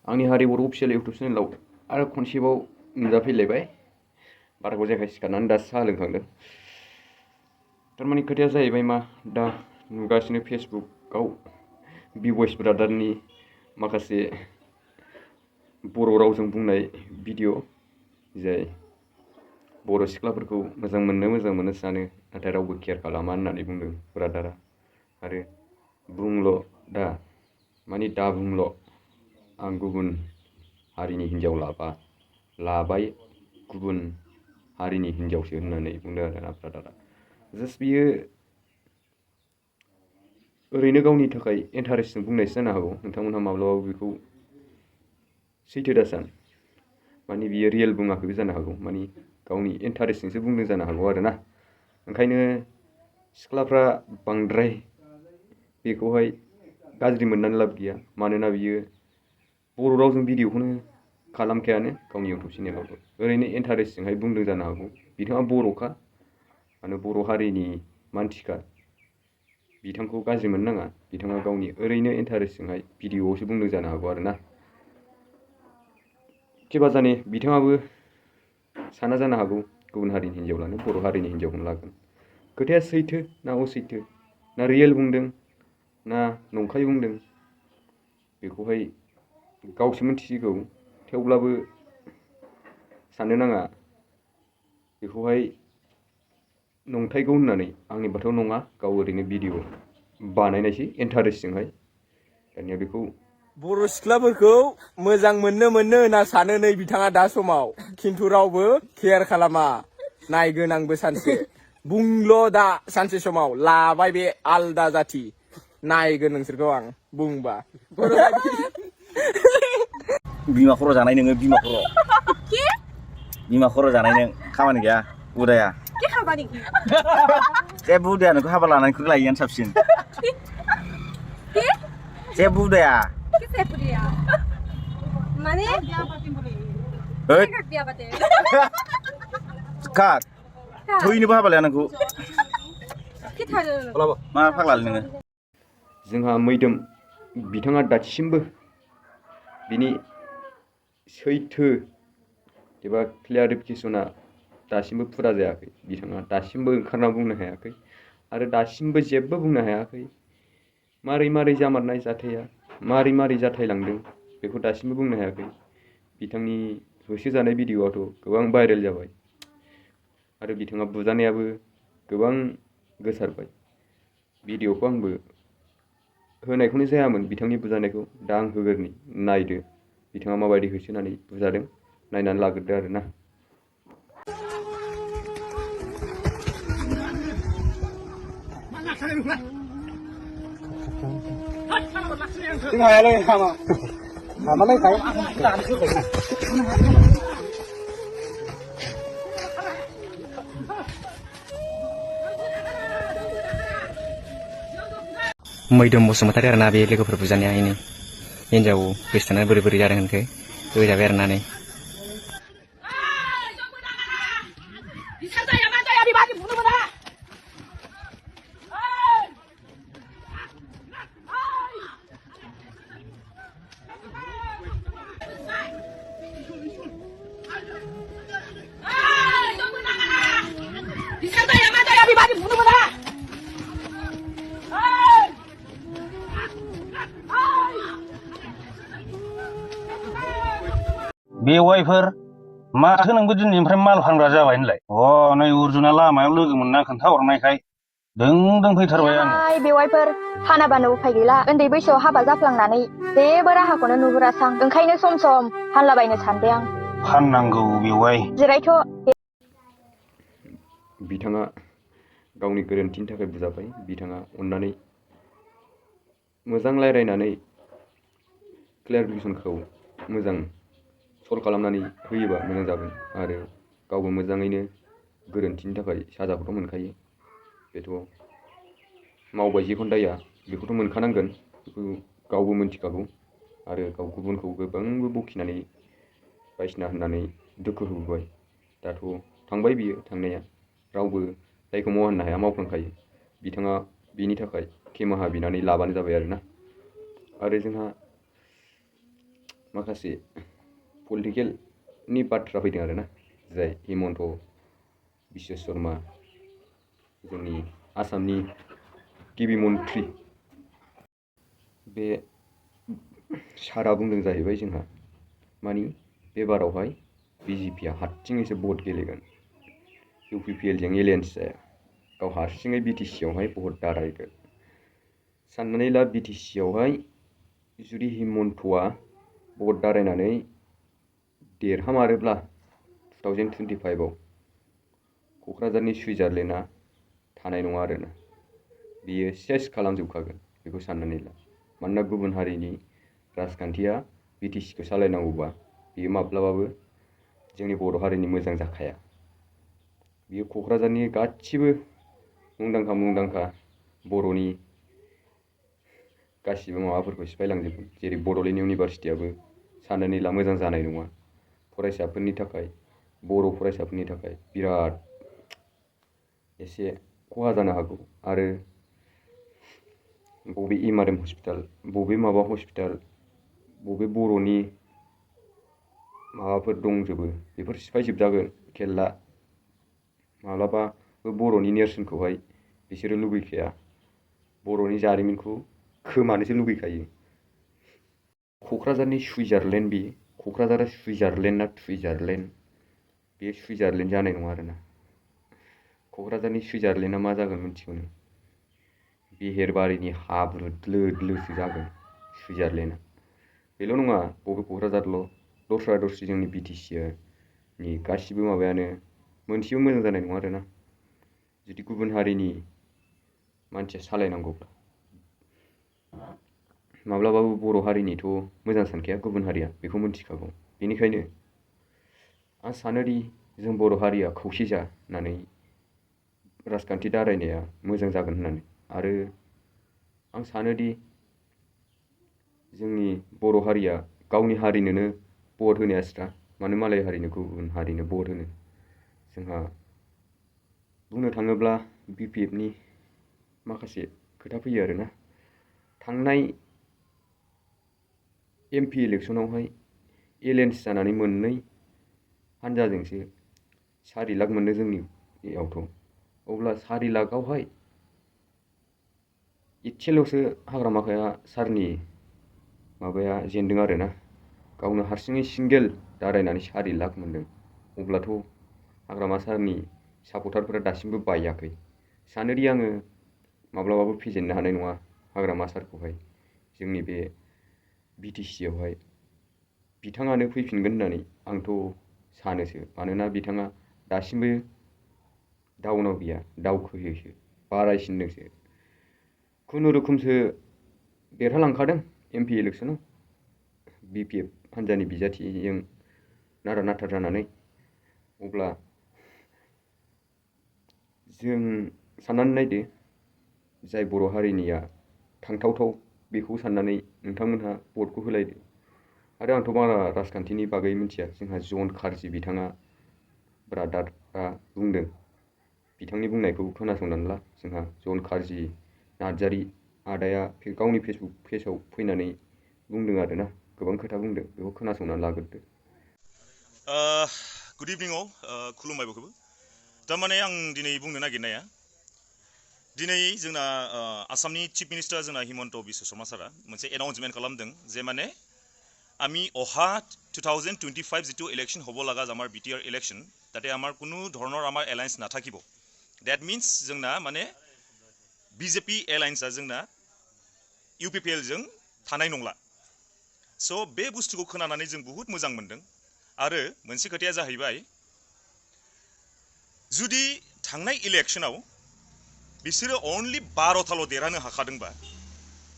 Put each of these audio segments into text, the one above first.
आंनि हारि बर' official YouTube चेनेलाव आरो खनसेबाव नुजाफैलायबाय। बारा गोबाव जायाखै सिखारनानै दासो साहा लोंखांदों। थारमाने खोथाया जाहैबाय मा, दा नुगासिनो फेसबुकआव बिबयस ब्रादारनि माखासे बर' रावजों बुंनाय भिडिअ' जाय बर' सिख्लाफोरखौ मोजां मोनो सानो, नाथाय रावबो केयार खालामा होननानै बुंदों ब्रादारा। आरो बुंल' दा, माने दा बुंल' आं गुबुन हारिनि हिन्जाव लाबाय गुबुन हारिनि हिन्जावसो होननानै बुंदों आरोना ब्रादारा। जास्ट बियो ओरैनो गावनि थाखाय इन्टारेस्टजों बुंनायसो जानो हागौ। नोंथांमोनहा माब्लाबाबो बेखौ सैथो दासान, माने बियो रियेल बुङाखैबो जानो हागौ, माने गावनि इन्टारेस्टजोंसो बुंदों जानो हागौ आरोना। ओंखायनो सिख्लाफ्रा बांद्राय बेखौहाय गाज्रि मोननानै लाब गैया, मानोना बियो बर' रावजों भिडिअखौनो खालामखायानो गावनि इउटुब चेनेलावबो, ओरैनो इन्टारेस्टजोंहाय बुंदों जानो हागौ। बिथाङा बर'खा, माने बर' हारिनि मानसिखा, बिथांखौ गाज्रि मोननो नाङा। बिथाङा गावनि ओरैनो इन्टारेस्टजोंहाय भिडिअआवसो बुंदों जानो हागौ आरोना। किबा जाने बिथाङाबो साना जानो हागौ गुबुन हारिनि हिन्जाव लानो, बर' हारिनि हिन्जावखौनो लागोन। खोथाया सैथो ना असैथो, ना रियेल बुंदों ना नंखाय बुंदों, बेखौहाय गावसो मिथिसिगौ। थेवब्लाबो साननो नाङा बेखौहाय नंथायगौ होननानै। आंनि बाथौ नङा, गाव ओरैनो भिडिअ बानायनायसै इन्टारेस्टजोंहाय। दानिया बेखौ बर' सिख्लाफोरखौ मोजां मोननो होनना सानो नै बिथाङा दा समाव, खिन्थु रावबो केयार खालामा। नायगोन आंबो सानसे, बुंल' दा सानसे समाव लाबाय बे आलदा जाथि, नायगोन नोंसोरखौ आं बुंबा। बिमा खर' जानाय नोङो, बिमा खर' जानाय नों, खामानि गैया उदाया। जेबो उदाया, नोंखौ हाबा लानायनिख्रुइ लायैआनो साबसिन। जेबो उदाया। थैनोबो हाबा लाया नोंखौ। मा फाग्लालै नोङो। जोंहा मैदोम बिथाङा दासिमबो बिनि सैथो एबा क्लियारिफिकेसना दासिमबो फुरा जायाखै। बिथाङा दासिमबो ओंखारना बुंनो हायाखै, आरो दासिमबो जेबो बुंनो हायाखै। मारै जामारनाय जाथाया, मारै जाथायलांदों, बेखौ दासिमबो बुंनो हायाखै। बिथांनि होसोजानाय भिडिअ'आथ' गोबां भाइरेल जाबाय, आरो बिथाङा बुजानायाबो गोबां गोसारबाय। भिडिअ'खौ आंबो होनायखौनो जायामोन, बिथांनि बुजानायखौ। दा आं होगोरनि, नायदो बिथाङा माबायदि होसोनानै बुजादों, नायनानै लाग्रोदो आरोना। मैदोम बसुमतारी आरोना बे लोगोफोर बुजानाया, इनि हिन्जाव गोसथोनानै बोरै जादों होनखो होजाबाय आरोना नै। बेवाइफोर, माथो नोंबो दिनैनिफ्राय माल फानग्रा जाबाय होनलाय? नै अर्जुना लामायाव लोगो मोनना खोन्थाहरनायखाय दों फैथारबाय आङो। बेवाइफोर, फानाबानो उफाय गैला। उन्दै बैसोआव हाबा जाफ्लांनानै जेबो राहाखौनो नुहुरासां, ओंखायनो सम फानलाबायनो सानदों आं। फाननांगौ बेवाइ। जिरायथ'। बिथाङा गावनि गोरोन्थिनि थाखाय बुजाबाय। बिथाङा अननानै मोजां रायज्लायनानै क्लियारिफिकेसनखौ मोजां सल्भ खालामनानै होयोबा मोजां जागोन। आरो गावबो मोजाङैनो गोरोन्थिनि थाखाय साजाखौथ' मोनखायो। बेथ' मावबाय जिखुनु दाया, बेखौथ' मोनखानांगोन, बेखौ गावबो मिन्थिखागौ। आरो गाव गुबुनखौ गोबांबो बखिनानै बायदिसिना होननानै दुखु होबोबाय। दाथ' थांबाय बियो थांनाया, रावबो जायखौ मावा होननो हाया मावफ्लांखायो। बिथाङा बिनि थाखाय खेमाहा बिनानै लाबानो जाबाय आरोना। आरो जोंहा माखासे पलिटिकेलनि बाथ्रा फैदों आरोना, जाय हिमन्त बिश्व शर्मा जोंनि आसामनि गिबि मन्थ्रि बे सारा बुंदों जाहैबाय जोंहा मानि बे बारावहाय बिजेपिया हारसिङैसो भट गेलेगोन, UPPL जों एलायन्स जाया, गाव हारसिङै BTC आवहाय भट दारायगोन। साननानै ला BTC आवहाय जुदि हिमन्तआ भट दारायनानै देरहामारोब्ला 2025 आव क'क्राझारनि सुइजारलेण्डआ थानाय नङा आरोना, बियो सेस खालामजोबखागोन बेखौ साननानै ला। मानोना गुबुन हारिनि राजखान्थिया BTC खौ सालायनांगौबा बियो माब्लाबाबो जोंनि बर' हारिनि मोजां जाखाया। बियो क'क्राझारनि गासिबो मुंदांखा बर'नि गासिबो माबाफोरखौ सिफायलांजोबगोन। जेरै बड'लेण्ड इउनिभारसिटियाबो साननानै ला मोजां जानाय नङा, फरायसाफोरनि थाखाय, बर' फरायसाफोरनि थाखाय बिराद एसे खहा जानो हागौ। आरो बबे MRM हस्पिटाल, बबे माबा हस्पिटाल, बबे बर'नि माबाफोर दंजोबो बेफोर सिफायजोबजागोन खेला। माब्लाबाबो बर'नि नेरसोनखौहाय बिसोरो लुबैखाया, बर'नि जारिमिनखौ खोमानोसो लुबैखायो। क'क्राझारनि सुइजारलेण्ड, बे क'क्राझारा सुइजारलेण्डना टुइजारलेण्ड, बे सुइजारलेण्ड जानाय नङा आरोना। क'क्राझारनि सुइजारलेण्डआ मा जागोन मिथिगौ नों? बेहेरबारिनि हाब्रु द्लो द्लोसो जागोन सुइजारलेण्डआ। बेल' नङा, बबे क'क्राझारल', दस्रा जोंनि BTCनि गासिबो माबायानो मोनसेबो मोजां जानाय नङा आरोना, जुदि गुबुन हारिनि मानसिया सालायनांगौब्ला। माब्लाबाबो बर' हारिनिथ' मोजां सानखाया गुबुन हारिया, बेखौ मिथिखागौ। बेनिखायनो आं सानोदि जों बर' हारिया खौसे जानानै राजखान्थि दारायनाया मोजां जागोन होननानै। आरो आं सानोदि जोंनि बर' हारिया गावनि हारिनोनो भट होनाया स्रा, मानो मालाय हारिनो गुबुन हारिनो भट होनो। जोंहा बुंनो थाङोब्ला BPFनि माखासे खोथा फैयो आरोना। थांनाय MP इलेक्सनावहाय एलायन्स जानानै मोननै हानजाजोंसो 4 लाख मोननो जोंनियावथ'। अब्ला 4 लाखआवहाय एसेल'सो हाग्रामाखाया सारनि माबाया जेनदों आरोना, गावनो हारसिङै सिंगेल दारायनानै 4 लाख मोनदों। अब्लाथ' हाग्रामा सारनि सापर्टारफोरा दासिमबो बायाखै। सानोदि आङो माब्लाबाबो फेजेननो हानाय नङा हाग्रामा सारखौहाय जोंनि बे BTC आवहाय। बिथाङानो फैफिनगोन होननानै आंथ' सानोसो, मानोना बिथाङा दासिमबो डाउनाव गैया, दावखोयोसो, बारायसिनदोंसो। खुनुरुखुमसो देरहालांखादों MP इलेक्सनाव BPF हान्जानि बिजाथिजों नारा-नाथा जानानै। अब्ला जों साननानै नायदो, जाय बर' हारिनिया थांथावथाव बेखौ साननानै नोंथांमोनहा भटखौ होलायदो। आरो आंथ' बारा राजखान्थिनि बागै मिथिया, जोंहा जन खारजि बिथाङा ब्रादारआ बुंदों, बिथांनि बुंनायखौ खोनासंनानै ला। जोंहा जन खारजि नार्जारि आदाया गावनि फेसबुक पेजाव फैनानै बुंदों आरोना, गोबां खोथा बुंदों, बेखौ खोनासंनानै लाग्रोदो। गुड इभिनिं अल, खुलुमबाय बयखौबो। थारमाने आं दिनै बुंनो नागिरनाया, दिनै जोंना आसामनि चिफ मिनिस्टार जोंना हिमन्त बिश्व शर्मा सारा मोनसे एनाउन्समेन्ट खालामदों जे माने আমি অহা 2025 যিটো ইলেকশ্যন হ'ব লগা আমাৰ BTR ইলেকশ্যন, তাতে আমাৰ কোনো ধৰণৰ আমাৰ এলায়েন্স নাথাকিব। ডেট মিনছ जोंना माने BJP एलायन्सआ जोंना UPPL जों थानाय नंला। स' बे बुस्थुखौ खोनानानै जों बुहुत मोजां मोनदों। आरो मोनसे खोथाया जाहैबाय, जुदि थांनाय इलेक्शनाव बिसोरो अनलि 12थाल' देरहानो हाखादोंबा,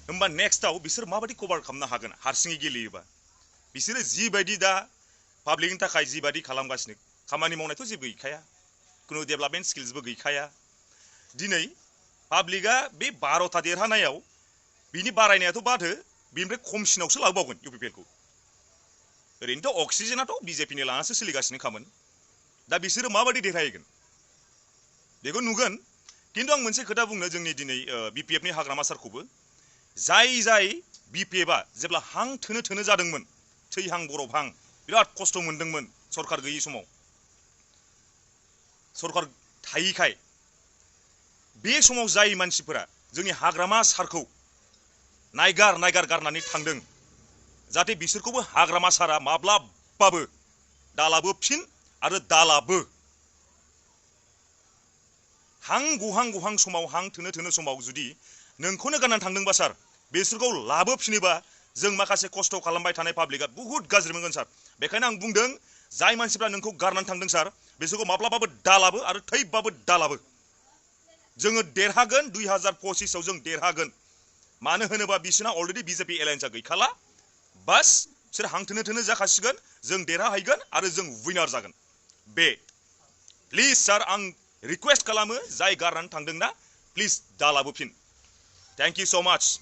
होमबा नेक्स्टआव बिसोर माबायदि कभार खालामनो हागोन हारसिङै गेलेयोबा? बिसोरो जिबायदि दा पाब्लिकनि थाखाय जिबायदि खालामगासिनो, खामानि मावनायथ' जेबो गैखाया, कुनु डेभेलपमेन्ट स्किल्सबो गैखाया। दिनै पाब्लिकआ बे 12था देरहानायाव बिनि बारायनायाथ' बादो, बिनिफ्राय खमसिनावसो लाबोबावगोन UPPLखौ। ओरैनोथ' अक्सिजेनाथ' BJPनि लानासो सोलिगासिनो खामोन। दा बिसोरो माबायदि देरहाहैगोन बेखौ नुगोन। खिन्थु आं मोनसे खोथा बुंनो, जोंनि दिनै BPF नि हाग्रामा सारखौबो, जाय BPF आ जेब्ला हां थोनो जादोंमोन, थैहां बरफहां बिराद खस्थ' मोनदोंमोन सरखार गैयि समाव सरखार थायैखाय बे समाव जाय मानसिफोरा जोंनि हाग्रामा सारखौ नायगार गारनानै थांदों जाहाथे बिसोरखौबो हाग्रामा सारा माब्लाबाबो दालाबोफिन आरो दालाबो हां गहां समाव हां थोनो समाव जुदि नोंखौनो गारनानै थांदोंबा सार बिसोरखौ लाबोफिनोबा जों माखासे खस्थ' खालामबाय थानाय पाब्लिकआ बुहुत गाज्रि मोनगोन सार बेखायनो आं बुंदों जाय मानसिफ्रा नोंखौ गारनानै थांदों सार बिसोरखौ माब्लाबाबो दालाबो आरो थैबाबो दालाबो जोङो देरहागोन 2025 आव जों देरहागोन मानो होनोबा बिसोरना अलरेडि बिजेपि एलायन्सआ गैखाला बास बिसोर हां थोनो जाखासिगोन जों देरहाहैगोन आरो जों विनार जागोन बे प्लिज सार आं रिक्वेस्ट खालामो जाय गारनानै थांदोंना प्लिज दालाबोफिन थेंक इउ सो माच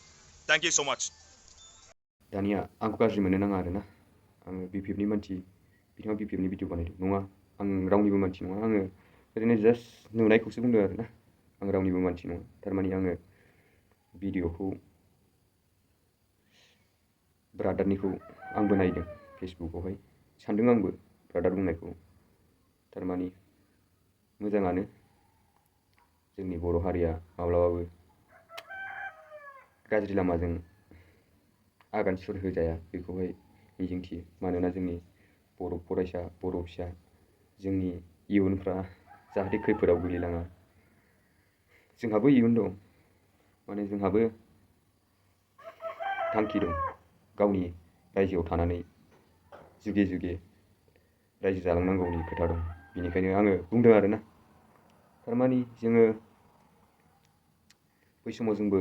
दानिया आंखौ गाज्रि मोननो नाङा आरोना आङो बिपिएफनि मानसि बिथाङा बिपिएफनि भिडिअ बानायदों नङा आं रावनिबो मानसि नङा आङो ओरैनो जास्ट नुनायखौसो बुंदों आरोना आं रावनिबो मानसि नङा थारमाने आङो भिडिअखौ ब्रादारनिखौ आंबो नायदों फेसबुकआवहाय सानदों आंबो ब्रादार बुंनायखौ थारमाने मोजाङानो जोंनि बर' हारिया माब्लाबाबो गाज्रि लामाजों आगान सुर होजाया बेखौहाय मिजिंथियो मानोना जोंनि बर' फरायसा बर' फिसा जोंनि इयुनफ्रा जाहाथे खैफोदाव गोलैलाङा जोंहाबो इयुन दं माने जोंहाबो थांखि दं गावनि रायजोआव थानानै जुगे जुगे रायजो जालांनांगौनि खोथा दं बेनिखायनो आङो बुंदों आरोना थारमाने जोङो बै समाव जोंबो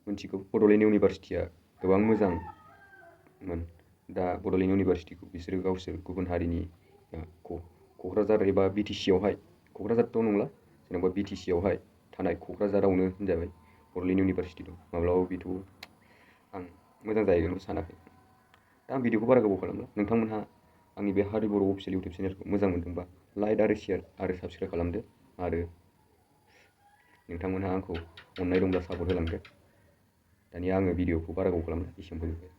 मिथिगौ बड'लेण्ड इउनिभारसिटिया गोबां मोजांमोन दा बड'लेण्ड इउनिभारसिटिखौ बिसोरो गावसोर गुबुन हारिनि क'क्राझार एबा बिटिसियावहाय क'क्राझारथ' नंला जेनेबा बिटिसियावहाय थानाय क'क्राझारावनो होनजाबाय बड'लेण्ड इउनिभारसिटि दं माब्लाबाबो बेथ' आं मोजां जाहैगोनखौ सानाखै दा आं भिडिअखौ बारा गोबाव खालामला नोंथांमोनहा आंनि बे हारि बर' अफिसियेल इउटुब चेनेलखौ मोजां मोनदोंबा लाइक आरो शेयार आरो साबस्क्राइब खालामदो आरो नोंथांमोनहा आंखौ अननाय दंब्ला सापर्ट होलांदो दानिया आङो भिडिअखौ बारा गोबाव खालामला एसेयावनो फोजोबबाय